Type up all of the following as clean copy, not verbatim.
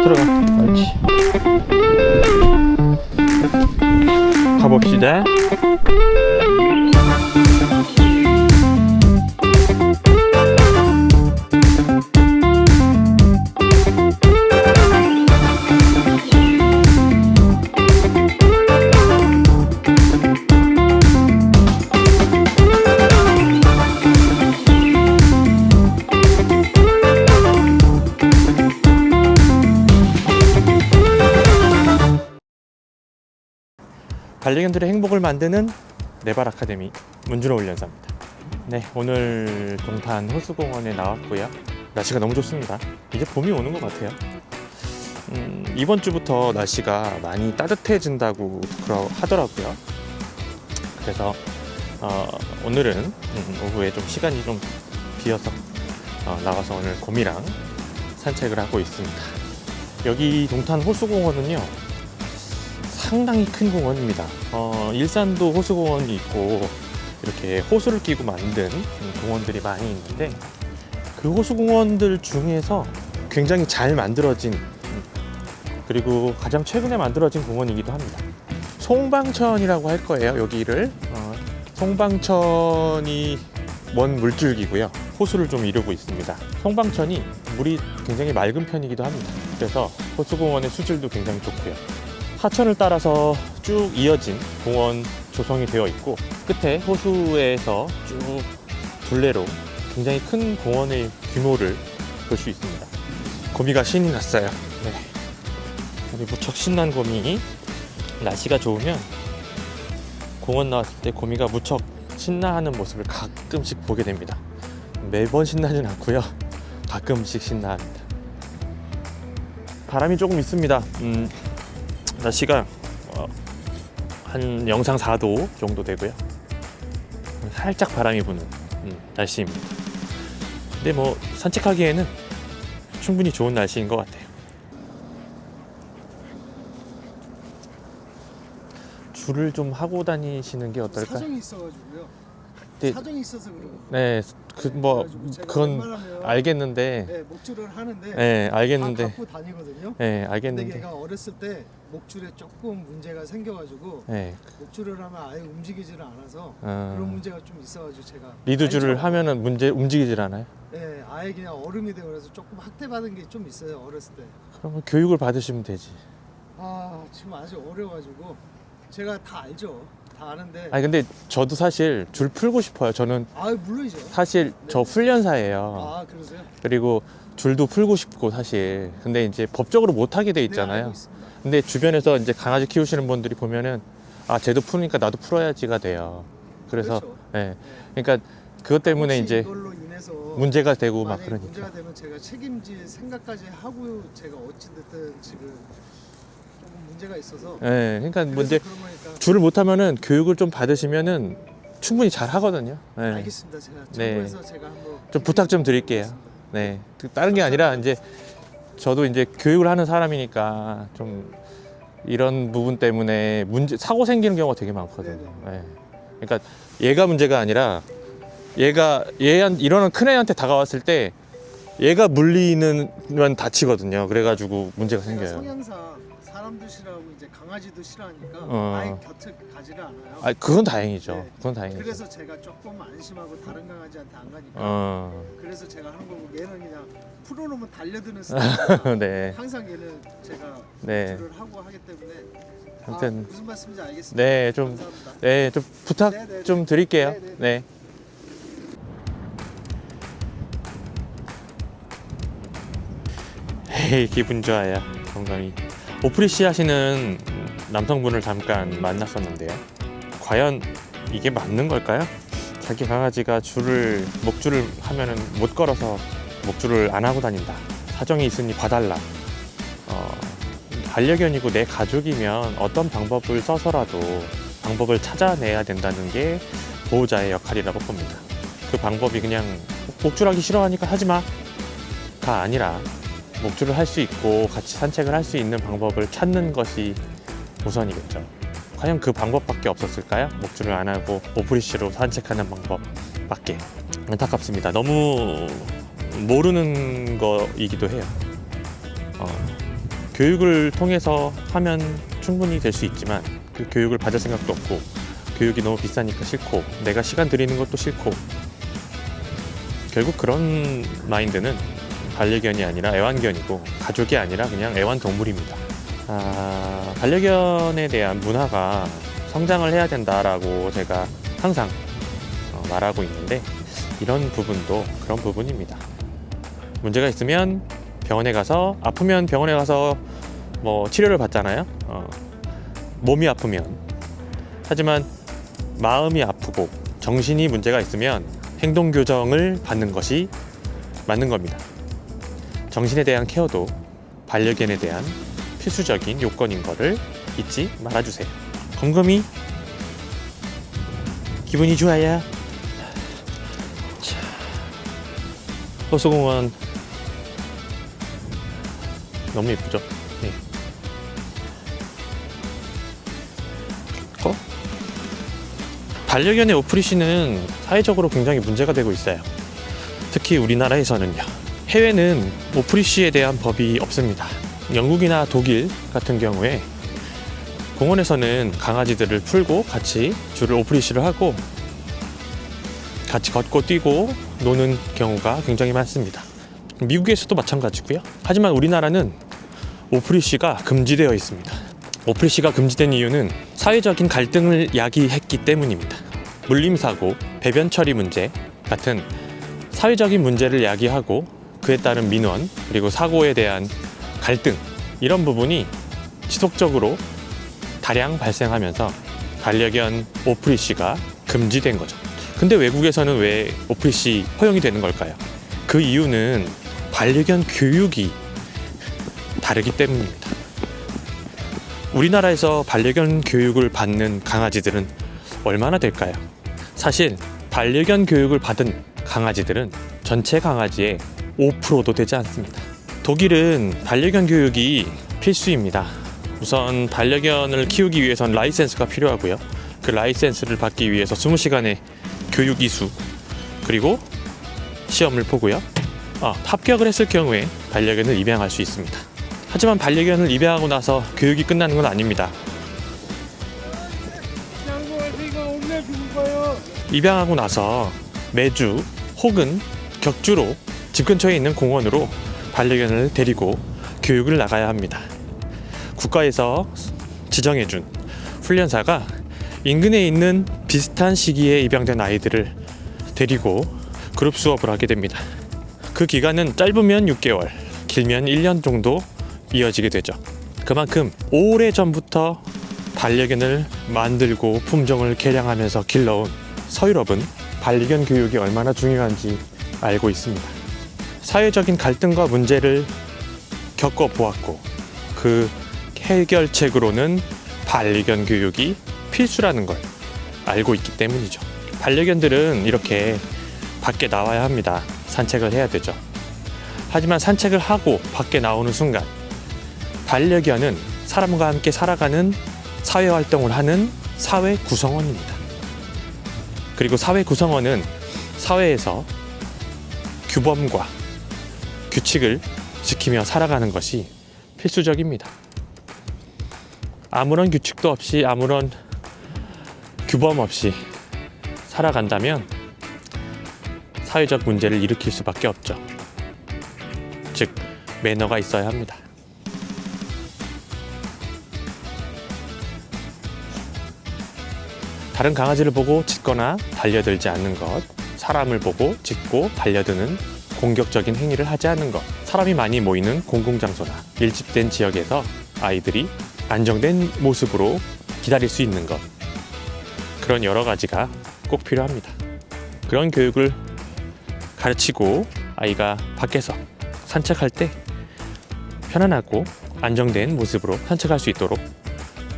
들어가. 옳지. 가봅시다. 반려견들의 행복을 만드는 네발 아카데미 문준호 훈련사입니다. 네, 오늘 동탄 호수공원에 나왔고요. 날씨가 너무 좋습니다. 이제 봄이 오는 것 같아요. 이번 주부터 날씨가 많이 따뜻해진다고 하더라고요. 그래서 오늘은 오후에 좀 시간이 좀 비어서 나와서 오늘 곰이랑 산책을 하고 있습니다. 여기 동탄 호수공원은요, 상당히 큰 공원입니다. 일산도 호수공원이 있고 이렇게 호수를 끼고 만든 공원들이 많이 있는데, 그 호수공원들 중에서 굉장히 잘 만들어진, 그리고 가장 최근에 만들어진 공원이기도 합니다. 송방천이라고 할 거예요, 여기를. 송방천이 원 물줄기고요, 호수를 좀 이루고 있습니다. 송방천이 물이 굉장히 맑은 편이기도 합니다. 그래서 호수공원의 수질도 굉장히 좋고요. 하천을 따라서 쭉 이어진 공원 조성이 되어 있고, 끝에 호수에서 쭉 둘레로 굉장히 큰 공원의 규모를 볼 수 있습니다. 곰이가 신이 났어요. 네. 우리 무척 신난 곰이 날씨가 좋으면 공원 나왔을 때 곰이가 무척 신나하는 모습을 가끔씩 보게 됩니다. 매번 신나진 않고요, 가끔씩 신나합니다. 바람이 조금 있습니다. 날씨가 한 영상 4도 정도 되고요. 살짝 바람이 부는 날씨입니다. 근데 뭐 산책하기에는 충분히 좋은 날씨인 것 같아요. 줄을 좀 하고 다니시는 게 어떨까요? 사정이 있어가지고요. 네. 사정이 있어서 그런 거예요. 네, 그건 웬만하면, 알겠는데. 네, 목줄을 하는데. 네, 알겠는데. 다 갖고 다니거든요. 네, 근데 알겠는데. 걔가 어렸을 때 목줄에 조금 문제가 생겨가지고 네. 목줄을 하면 아예 움직이지를 않아서 그런 문제가 좀 있어가지고 제가 리드줄을 알죠? 하면은 움직이질 않아요? 네, 아예 그냥 얼음이 되고 그래서 조금 학대받은 게 좀 있어요, 어렸을 때. 그러면 교육을 받으시면 되지. 아, 지금 아직 어려가지고 제가 다 알죠. 다 아는데. 아니 근데 저도 사실 줄 풀고 싶어요. 저는 아, 물론이죠. 사실 저 훈련사예요. 아, 그러세요? 그리고 줄도 풀고 싶고 사실. 근데 이제 법적으로 못 하게 돼 네, 있잖아요. 알고 있습니다. 근데 주변에서 이제 강아지 키우시는 분들이 보면은, 아, 쟤도 푸니까 나도 풀어야지가 돼요. 그래서 그렇죠. 네. 그러니까 그것 때문에 혹시 이제 이걸로 인해서 문제가 되고 막 만약에 그러니까. 문제가 되면 제가 책임질 생각까지 하고 제가 어찌됐든 지금 조금 문제가 있어서. 네. 그러니까 뭐 그래서 이제 그런 거니까. 줄을 못 하면은 교육을 좀 받으시면은 충분히 잘 하거든요. 네. 알겠습니다. 제가 네. 정부에서 제가 한번 좀 부탁 좀 드릴게요. 네. 다른 게 아니라 이제 저도 이제 교육을 하는 사람이니까 좀 이런 부분 때문에 사고 생기는 경우가 되게 많거든요. 네. 그러니까 얘가 문제가 아니라 이러는 큰 애한테 다가왔을 때 얘가 물리면 다치거든요. 그래가지고 문제가 제가 생겨요. 성향상 사람도 싫어하고 이제 강아지도 싫어하니까 아예 곁을 가지를 않아요. 아, 그건 다행이죠. 네. 그건 다행이죠. 그래서 제가 조금 안심하고 다른 강아지한테 안 가니까. 그래서 제가 하는 거고, 얘는 그냥 풀어놓으면 달려드는 스타일이라 네. 항상 얘는 제가 네. 줄을 하고 하기 때문에. 아무튼 무슨 말씀인지 알겠습니다. 네, 좀 감사합니다. 네, 좀 부탁 네네네. 좀 드릴게요. 네네네. 네. 헤이, 기분 좋아요. 건강히. 오프리시 하시는 남성분을 잠깐 만났었는데요. 과연 이게 맞는 걸까요? 자기 강아지가 목줄을 하면은 못 걸어서 목줄을 안 하고 다닌다. 사정이 있으니 봐달라. 반려견이고 내 가족이면 어떤 방법을 써서라도 방법을 찾아내야 된다는 게 보호자의 역할이라고 봅니다. 그 방법이 그냥 목줄하기 싫어하니까 하지마가 아니라 목줄을 할 수 있고 같이 산책을 할 수 있는 방법을 찾는 것이 우선이겠죠. 과연 그 방법밖에 없었을까요? 목줄을 안 하고 오프리쉬로 산책하는 방법밖에. 안타깝습니다. 너무 모르는 거이기도 해요. 교육을 통해서 하면 충분히 될 수 있지만 그 교육을 받을 생각도 없고 교육이 너무 비싸니까 싫고 내가 시간 들이는 것도 싫고 결국 그런 마인드는 반려견이 아니라 애완견이고 가족이 아니라 그냥 애완동물입니다. 반려견에 대한 문화가 성장을 해야 된다라고 제가 항상 말하고 있는데 이런 부분도 그런 부분입니다. 문제가 있으면 병원에 가서 아프면 병원에 가서 뭐 치료를 받잖아요. 몸이 아프면. 하지만 마음이 아프고 정신이 문제가 있으면 행동 교정을 받는 것이 맞는 겁니다. 정신에 대한 케어도 반려견에 대한 필수적인 요건인 거를 잊지 말아주세요. 검검이 기분이 좋아야. 자, 호수공원 너무 예쁘죠? 네. 반려견의 오프리시는 사회적으로 굉장히 문제가 되고 있어요. 특히 우리나라에서는요. 해외는 오프리시에 대한 법이 없습니다. 영국이나 독일 같은 경우에 공원에서는 강아지들을 풀고 같이 줄을 오프리시를 하고 같이 걷고 뛰고 노는 경우가 굉장히 많습니다. 미국에서도 마찬가지고요. 하지만 우리나라는 오프리시가 금지되어 있습니다. 오프리시가 금지된 이유는 사회적인 갈등을 야기했기 때문입니다. 물림사고, 배변 처리 문제 같은 사회적인 문제를 야기하고 그에 따른 민원, 그리고 사고에 대한 갈등, 이런 부분이 지속적으로 다량 발생하면서 반려견 오프리시가 금지된 거죠. 근데 외국에서는 왜 오프리시 허용이 되는 걸까요? 그 이유는 반려견 교육이 다르기 때문입니다. 우리나라에서 반려견 교육을 받는 강아지들은 얼마나 될까요? 사실 반려견 교육을 받은 강아지들은 전체 강아지의 5%도 되지 않습니다. 독일은 반려견 교육이 필수입니다. 우선 반려견을 키우기 위해서는 라이센스가 필요하고요. 그 라이센스를 받기 위해서 20시간의 교육 이수 그리고 시험을 보고요. 합격을 했을 경우에 반려견을 입양할 수 있습니다. 하지만 반려견을 입양하고 나서 교육이 끝나는 건 아닙니다. 입양하고 나서 매주 혹은 격주로 집 근처에 있는 공원으로 반려견을 데리고 교육을 나가야 합니다. 국가에서 지정해준 훈련사가 인근에 있는 비슷한 시기에 입양된 아이들을 데리고 그룹 수업을 하게 됩니다. 그 기간은 짧으면 6개월, 길면 1년 정도 이어지게 되죠. 그만큼 오래전부터 반려견을 만들고 품종을 개량하면서 길러온 서유럽은 반려견 교육이 얼마나 중요한지 알고 있습니다. 사회적인 갈등과 문제를 겪어보았고 그 해결책으로는 반려견 교육이 필수라는 걸 알고 있기 때문이죠. 반려견들은 이렇게 밖에 나와야 합니다. 산책을 해야 되죠. 하지만 산책을 하고 밖에 나오는 순간 반려견은 사람과 함께 살아가는 사회활동을 하는 사회 구성원입니다. 그리고 사회 구성원은 사회에서 규범과 규칙을 지키며 살아가는 것이 필수적입니다. 아무런 규칙도 없이 아무런 규범 없이 살아간다면 사회적 문제를 일으킬 수밖에 없죠. 즉, 매너가 있어야 합니다. 다른 강아지를 보고 짖거나 달려들지 않는 것, 사람을 보고 짖고 달려드는 공격적인 행위를 하지 않는 것, 사람이 많이 모이는 공공장소나 밀집된 지역에서 아이들이 안정된 모습으로 기다릴 수 있는 것, 그런 여러 가지가 꼭 필요합니다. 그런 교육을 가르치고 아이가 밖에서 산책할 때 편안하고 안정된 모습으로 산책할 수 있도록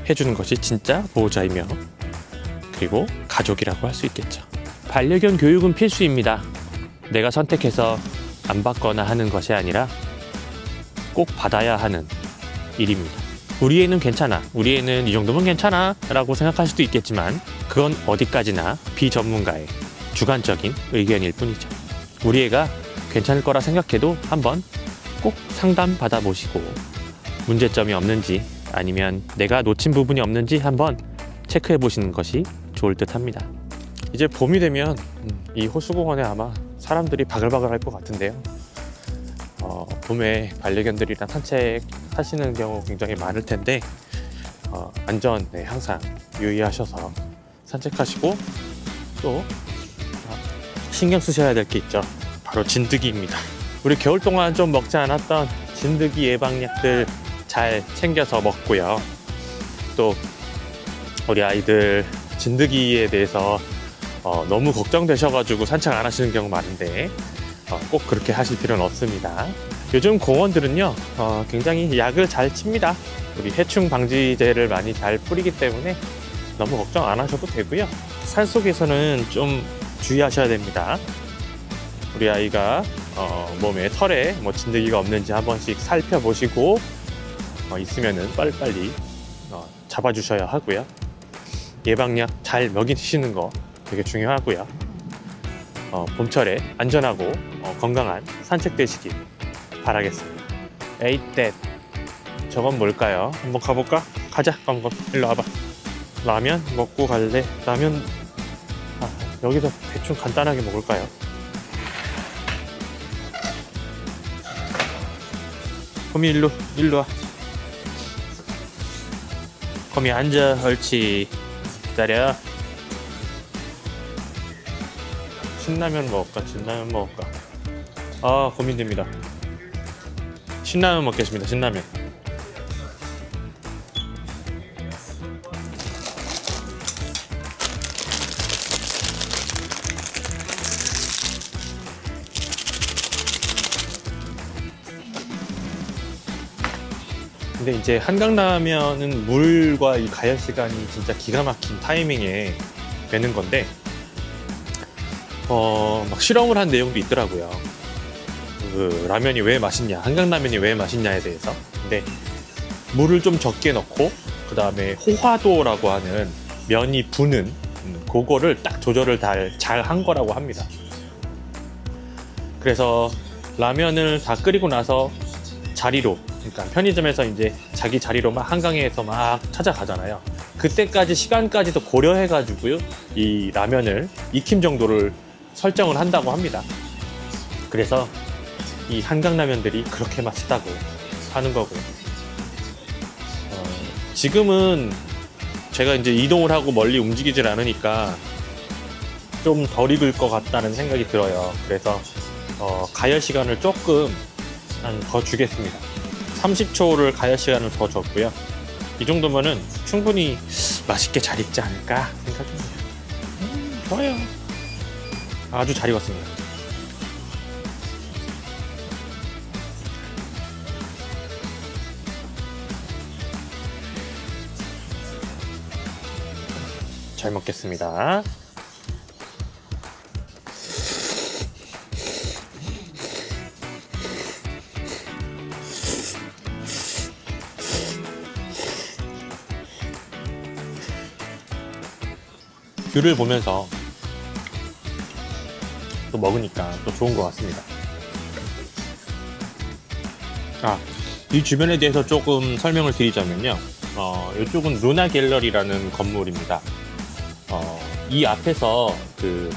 해주는 것이 진짜 보호자이며 그리고 가족이라고 할 수 있겠죠. 반려견 교육은 필수입니다. 내가 선택해서 안 받거나 하는 것이 아니라 꼭 받아야 하는 일입니다. 우리 애는 괜찮아, 우리 애는 이 정도면 괜찮아 라고 생각할 수도 있겠지만 그건 어디까지나 비전문가의 주관적인 의견일 뿐이죠. 우리 애가 괜찮을 거라 생각해도 한번 꼭 상담 받아보시고 문제점이 없는지 아니면 내가 놓친 부분이 없는지 한번 체크해 보시는 것이 좋을 듯 합니다. 이제 봄이 되면 이 호수공원에 아마 사람들이 바글바글 할 것 같은데요. 봄에 반려견들이랑 산책하시는 경우 굉장히 많을 텐데 안전에 항상 유의하셔서 산책하시고 또 신경 쓰셔야 될 게 있죠. 바로 진드기입니다. 우리 겨울 동안 좀 먹지 않았던 진드기 예방약들 잘 챙겨서 먹고요. 또 우리 아이들 진드기에 대해서 너무 걱정되셔가지고 산책 안 하시는 경우 많은데 꼭 그렇게 하실 필요는 없습니다. 요즘 공원들은요 굉장히 약을 잘 칩니다. 우리 해충 방지제를 많이 잘 뿌리기 때문에 너무 걱정 안 하셔도 되고요. 산속에서는 좀 주의하셔야 됩니다. 우리 아이가 몸에 털에 뭐 진드기가 없는지 한 번씩 살펴보시고 있으면은 빨리빨리 잡아주셔야 하고요. 예방약 잘 먹이시는 거 되게 중요하고요. 봄철에 안전하고 건강한 산책 되시길 바라겠습니다. 에이 떼 저건 뭘까요? 한번 가볼까? 가자. 껌껌 일로 와봐. 라면 먹고 갈래? 라면 여기서 대충 간단하게 먹을까요? 거미 일로 와. 거미 앉아. 옳지. 기다려. 신라면 먹을까? 진라면 먹을까? 고민됩니다. 신라면 먹겠습니다. 신라면. 근데 이제 한강라면은 물과 이 가열 시간이 진짜 기가 막힌 타이밍에 되는 건데 막 실험을 한 내용도 있더라고요. 그 라면이 왜 맛있냐, 한강라면이 왜 맛있냐에 대해서. 근데 물을 좀 적게 넣고 그 다음에 호화도라고 하는 면이 부는 그거를 딱 조절을 잘 한 거라고 합니다. 그래서 라면을 다 끓이고 나서 자리로, 그러니까 편의점에서 이제 자기 자리로 막 한강에서 막 찾아가잖아요. 그때까지 시간까지도 고려해가지고요 이 라면을 익힘 정도를 설정을 한다고 합니다. 그래서 이 한강라면들이 그렇게 맛있다고 하는 거고요. 지금은 제가 이제 이동을 하고 멀리 움직이질 않으니까 좀 덜 익을 것 같다는 생각이 들어요. 그래서 가열 시간을 조금 더 주겠습니다. 30초를 가열 시간을 더 줬고요. 이 정도면은 충분히 맛있게 잘 익지 않을까 생각합니다. 좋아요. 아주 잘 익었습니다. 잘 먹겠습니다. 뷰를 보면서 또 먹으니까 또 좋은 것 같습니다. 이 주변에 대해서 조금 설명을 드리자면요. 이쪽은 루나 갤러리라는 건물입니다. 이 앞에서 그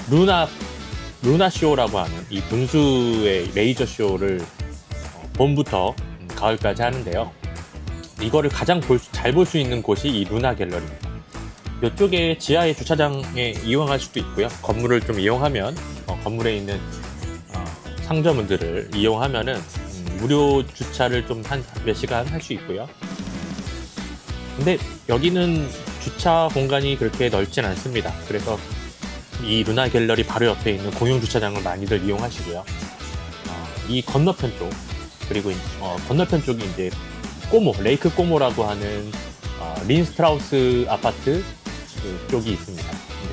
루나 쇼라고 하는 이 분수의 레이저 쇼를 봄부터 가을까지 하는데요. 이거를 가장 잘 볼 수 있는 곳이 이 루나 갤러리입니다. 이쪽에 지하의 주차장에 이용할 수도 있고요. 건물을 좀 이용하면 건물에 있는 상점들을 이용하면은 무료 주차를 좀 한 몇 시간 할 수 있고요. 근데 여기는 주차 공간이 그렇게 넓진 않습니다. 그래서 이 루나 갤러리 바로 옆에 있는 공용 주차장을 많이들 이용하시고요. 이 건너편 쪽, 그리고 건너편 쪽이 이제 레이크 꼬모라고 하는 린스트라우스 아파트 쪽이 있습니다.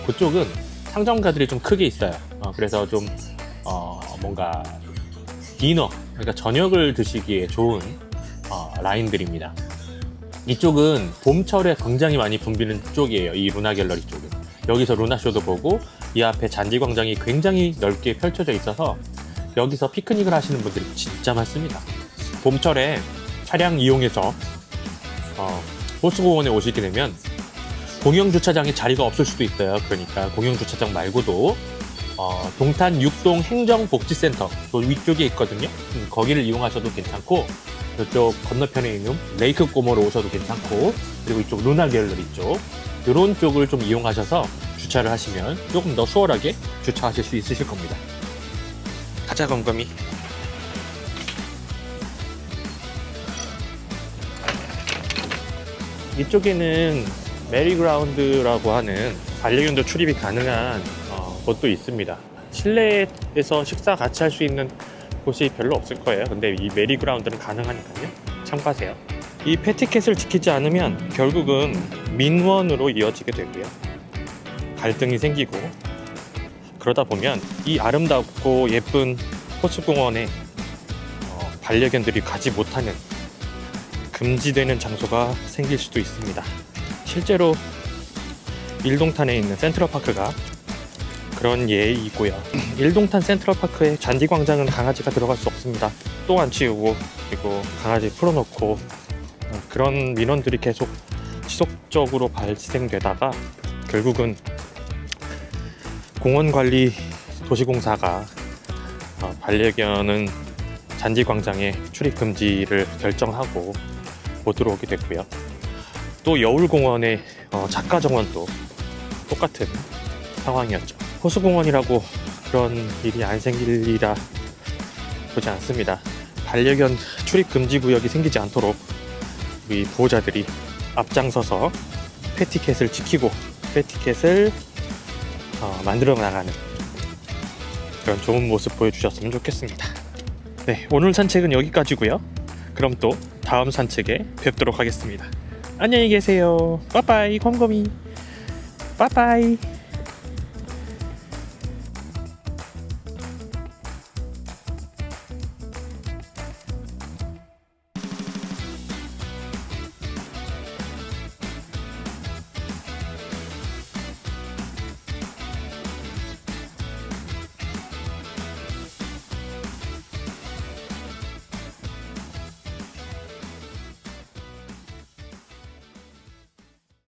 그쪽은 상점가들이 좀 크게 있어요. 그래서 좀 뭔가 디너, 그러니까 저녁을 드시기에 좋은 라인들입니다. 이쪽은 봄철에 굉장히 많이 붐비는 쪽이에요. 이 루나 갤러리 쪽은. 여기서 루나쇼도 보고 이 앞에 잔디광장이 굉장히 넓게 펼쳐져 있어서 여기서 피크닉을 하시는 분들이 진짜 많습니다. 봄철에 차량 이용해서 호수공원에 오시게 되면 공영주차장에 자리가 없을 수도 있어요. 그러니까 공영주차장 말고도 동탄 6동 행정복지센터 또 위쪽에 있거든요. 거기를 이용하셔도 괜찮고, 이쪽 건너편에 있는 레이크 꼬모로 오셔도 괜찮고, 그리고 이쪽 루나 갤러리 쪽, 이런 쪽을 좀 이용하셔서 주차를 하시면 조금 더 수월하게 주차하실 수 있으실 겁니다. 가자, 검검이. 이쪽에는 메리그라운드라고 하는 반려견도 출입이 가능한 곳도 있습니다. 실내에서 식사 같이 할 수 있는 곳이 별로 없을 거예요. 근데 이 메리그라운드는 가능하니까요. 참고하세요. 이 패티켓을 지키지 않으면 결국은 민원으로 이어지게 되고요. 갈등이 생기고, 그러다 보면 이 아름답고 예쁜 호수공원에 반려견들이 가지 못하는 금지되는 장소가 생길 수도 있습니다. 실제로 일동탄에 있는 센트럴파크가 그런 예이고요. 일동탄 센트럴파크의 잔디광장은 강아지가 들어갈 수 없습니다. 똥 안 치우고, 그리고 강아지 풀어놓고, 그런 민원들이 계속 지속적으로 발생되다가 결국은 공원관리 도시공사가 반려견은 잔디광장에 출입 금지를 결정하고 못 들어오게 됐고요. 또 여울공원의 작가정원도 똑같은 상황이었죠. 호수공원이라고 그런 일이 안 생길리라 보지 않습니다. 반려견 출입 금지 구역이 생기지 않도록 우리 보호자들이 앞장서서 패티켓을 지키고 패티켓을 만들어 나가는 그런 좋은 모습 보여주셨으면 좋겠습니다. 네, 오늘 산책은 여기까지고요. 그럼 또 다음 산책에 뵙도록 하겠습니다. 안녕히 계세요. 빠빠이, 곰곰이. 빠빠이.